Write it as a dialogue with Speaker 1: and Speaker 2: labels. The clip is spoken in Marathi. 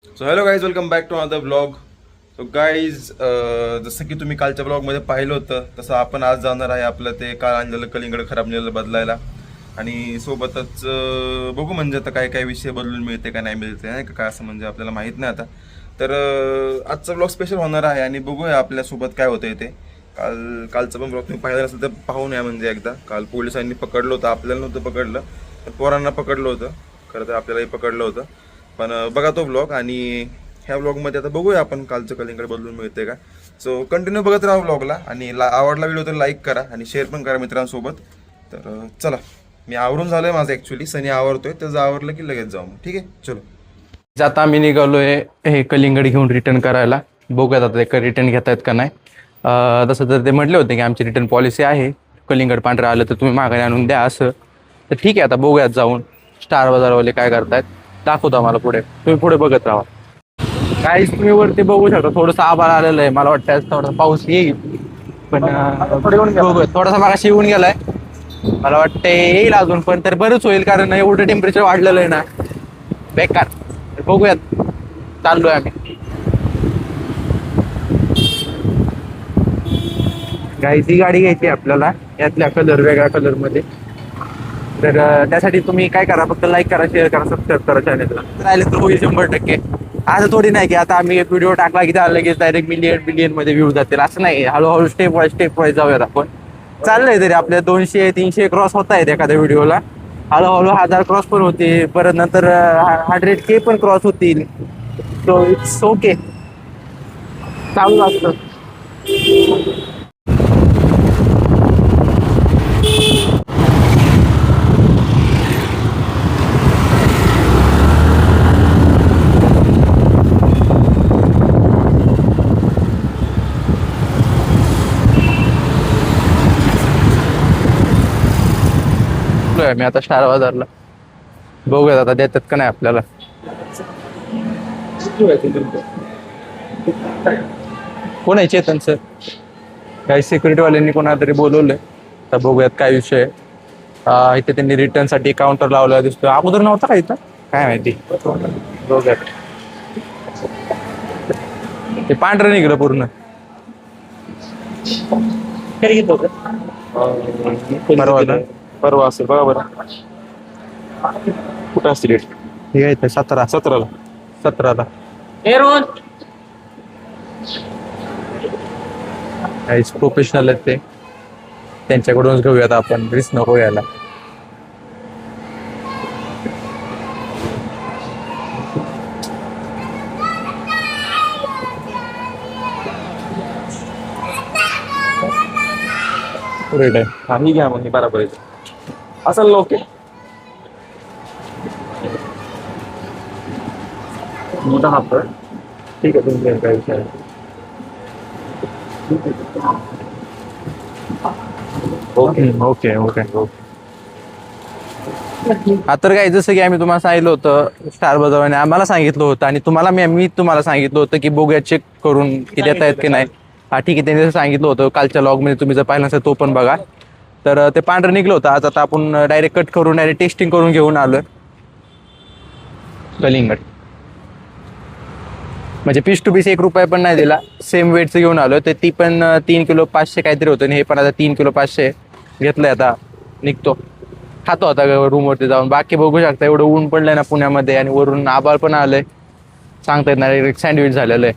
Speaker 1: So hello guys, welcome back to another blog. So guys, जसं की तुम्ही कालच्या ब्लॉगमध्ये पाहिलं होतं तसं आपण आज जाणार आहे आपलं ते काल आणलेलं कलिंगड खराब झालेलं बदलायला. आणि सोबतच बघू म्हणजे आता काय काय विषय बदलून मिळते का नाही मिळते नाही का, काय असं म्हणजे आपल्याला माहीत नाही आता. तर आजचा ब्लॉग स्पेशल होणार आहे आणि बघूया आपल्यासोबत काय होतं ते. कालचा पण ब्लॉग तुम्ही पाहिला असेल तर पाहून या म्हणजे एकदा. काल पोलिसांनी पकडलं होतं, आपल्याला नव्हतं पकडलं पण पोरांना पकडलं होतं. खरं तर आपल्यालाही पकडलं होतं. पण बघा तो ब्लॉग आणि ह्या ब्लॉगमध्ये आता बघूया आपण कालचं कलिंगड बदलून मिळते का. सो कंटिन्यू बघत राहा ब्लॉगला आणि आवडला व्हिडिओ तर लाईक करा आणि शेअर पण करा मित्रांसोबत. तर चला, मी आवरून झालोय माझं, ॲक्च्युली सनी आवरतोय, त्याचं आवरलं की लगेच जाऊ मग. ठीक आहे, चलो.
Speaker 2: आता आम्ही निघालोय हे कलिंगड घेऊन रिटर्न करायला. बघूयात आता ते रिटर्न घेता येत का नाही. तसं तर ते म्हटले होते की आमची रिटर्न पॉलिसी आहे, कलिंगड पांढरं आलं तर तुम्ही माघारी आणून द्या असं. तर ठीक आहे, आता बघूयात जाऊन स्टार बाजारवाले काय करतायत दाखवतो आम्हाला. पुढे तुम्ही पुढे बघत राहा. काहीच तुम्ही वरती बघू शकता, थोडंसं आभाळ आलेलं आहे. मला वाटतं थोडासा पाऊस येईल पण बघूयात. थोडासा मागाशी येऊन गेलाय, मला वाटतं येईल अजून पण तर बरंच होईल, कारण एवढं टेम्परेचर वाढलेलं आहे ना, बेकार. बघूयात, चाललोय आम्ही. ती गाडी घ्यायची आपल्याला, यातल्या कलर वेगळ्या कलर मध्ये. तर त्यासाठी तुम्ही काय करा, फक्त लाईक करा, शेअर करा, सबस्क्राईब करा चॅनलला. राहिले तर होईल 100%. असं थोडी नाही की आता आम्ही एक व्हिडिओ टाकला की त्याला लगेच डायरेक्ट मिलियन मध्ये व्ह्यू जातील, असं नाही. हळूहळू स्टेप वाईज जाऊयात आपण. चाललंय तरी आपल्या 200-300 क्रॉस होत आहेत एखाद्या व्हिडिओला. हळूहळू 1000 क्रॉस पण होते, परत नंतर 100K पण क्रॉस होतील. सो इट्स ओके, चालू असतं. मी आता स्टार बाजारला. बघूयात आता देतात का नाही आपल्याला. कोण आहे चेतन सर? काही सिक्युरिटी वाल्यांनी कोणाला तरी बोलवलंय. तर बघूयात काय विषय आहे. इथे त्यांनी रिटर्न साठी काउंटर लावला दिसतोय. अगोदर नव्हता का इथं, काय माहिती. बघूयात. ते पांढरं निघलं पूर्ण.
Speaker 1: परवा असेल बघा बरं. कुठं असते डेट?
Speaker 2: हे आहे 17ला. काहीच प्रोफेशनल आहेत ते, त्यांच्याकडूनच घेऊयात आपण, रिस्क नको घ्यायला. रेट आहे.
Speaker 1: हा, ही घ्या मग, ही बरोबर आहे. असेल ओके. मोठा हाफ आहे. ठीक आहे, तुम्ही काय विषय आहे.
Speaker 2: Okay okay okay. हा तर काय, जसं की आम्ही तुम्हाला सांगितलं होतं, स्टार बाजारने आम्हाला सांगितलं होतं आणि मी तुम्हाला सांगितलं होतं की बघूया चेक करून की देता येत की नाही. हा ठीक आहे, त्यांनी सांगितलं होतं कालच्या लॉग मध्ये, तुम्ही जर पाहिलं नसेल तो पण बघा. तर ते पांढरं निघलं होतं. आज आता आपण डायरेक्ट कट करून डायरेक्ट टेस्टिंग करून घेऊन आलो कलिंगड. म्हणजे पीस टू पीस 1 रुपया पण नाही दिला, सेम वेटचं घेऊन आलो. तर ती पण 3 किलो 500 काहीतरी होतं आणि हे पण आता 3 किलो 500 घेतलंय. आता निघतो, खातो आता रूमवरती जाऊन. बाकी बघू शकता, एवढं ऊन पडलंय ना पुण्यामध्ये आणि वरून आभाळ पण आलंय, सांगता येत नाही. सँडविच झालेलं आहे.